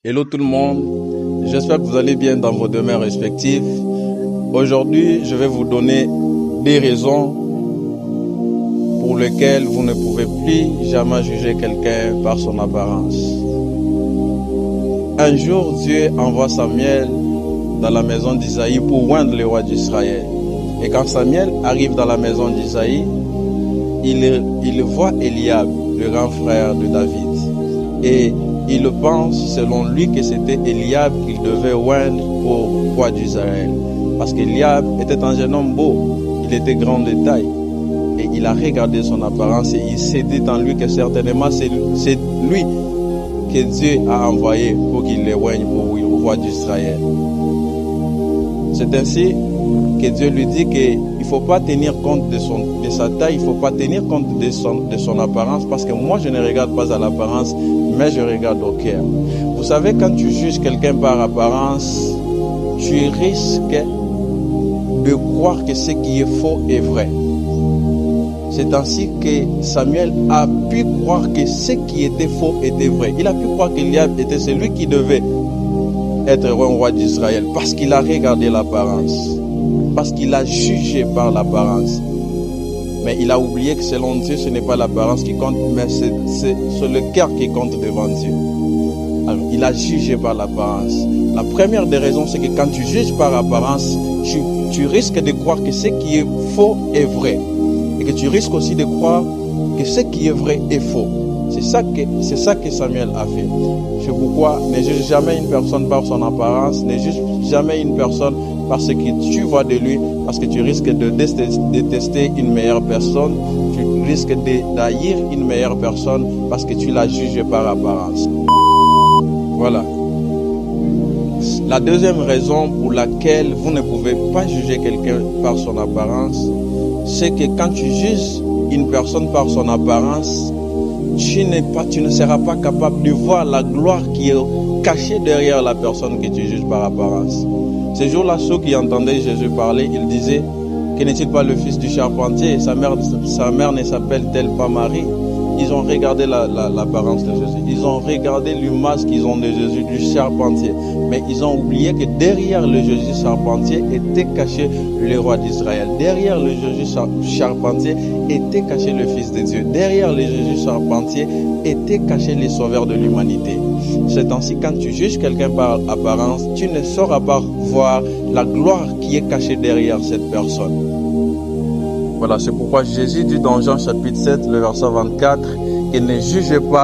Hello tout le monde, j'espère que vous allez bien dans vos demeures respectives. Aujourd'hui, je vais vous donner des raisons pour lesquelles vous ne pouvez plus jamais juger quelqu'un par son apparence. Un jour, Dieu envoie Samuel dans la maison d'Isaïe pour oindre le roi d'Israël. Et quand Samuel arrive dans la maison d'Isaïe, il voit Eliab, le grand frère de David. Et il pense, selon lui, que c'était Eliab qu'il devait oindre pour roi d'Israël. Parce qu'Eliab était un jeune homme beau, il était grand de taille. Et il a regardé son apparence et il s'est dit en lui que certainement c'est lui que Dieu a envoyé pour qu'il le oigne pour roi d'Israël. C'est ainsi que Dieu lui dit qu'il ne faut pas tenir compte de sa taille, il ne faut pas tenir compte de son apparence, parce que moi je ne regarde pas à l'apparence, mais je regarde au cœur. Vous savez, quand tu juges quelqu'un par apparence, tu risques de croire que ce qui est faux est vrai. C'est ainsi que Samuel a pu croire que ce qui était faux était vrai. Il a pu croire qu'Eliab était celui qui devait être roi d'Israël, parce qu'il a regardé l'apparence, parce qu'il a jugé par l'apparence. Mais il a oublié que selon Dieu, ce n'est pas l'apparence qui compte, mais c'est le cœur qui compte devant Dieu. Alors, il a jugé par l'apparence. La première des raisons, c'est que quand tu juges par apparence, tu risques de croire que ce qui est faux est vrai. Et que tu risques aussi de croire que ce qui est vrai est faux. C'est ça que Samuel a fait. C'est pourquoi ne juge jamais une personne par son apparence, ne juge jamais une personne par ce que tu vois de lui, parce que tu risques de détester une meilleure personne, tu risques d'haïr une meilleure personne parce que tu l'as jugé par apparence. Voilà. La deuxième raison pour laquelle vous ne pouvez pas juger quelqu'un par son apparence, c'est que quand tu juges une personne par son apparence, tu ne seras pas capable de voir la gloire qui est cachée derrière la personne que tu juges par apparence. Ces jours-là, ceux qui entendaient Jésus parler, ils disaient: que n'est-il pas le fils du charpentier? Sa mère ne s'appelle-t-elle pas Marie? Ils ont regardé l'apparence de Jésus. Ils ont regardé l'image qu'ils ont de Jésus, du charpentier. Mais ils ont oublié que derrière le Jésus charpentier était caché le roi d'Israël. Derrière le Jésus charpentier était caché le Fils de Dieu. Derrière le Jésus charpentier était caché le sauveur de l'humanité. C'est ainsi, quand tu juges quelqu'un par apparence, tu ne sauras pas voir la gloire qui est cachée derrière cette personne. Voilà, c'est pourquoi Jésus dit dans Jean chapitre 7, le verset 24, qu'il ne juge pas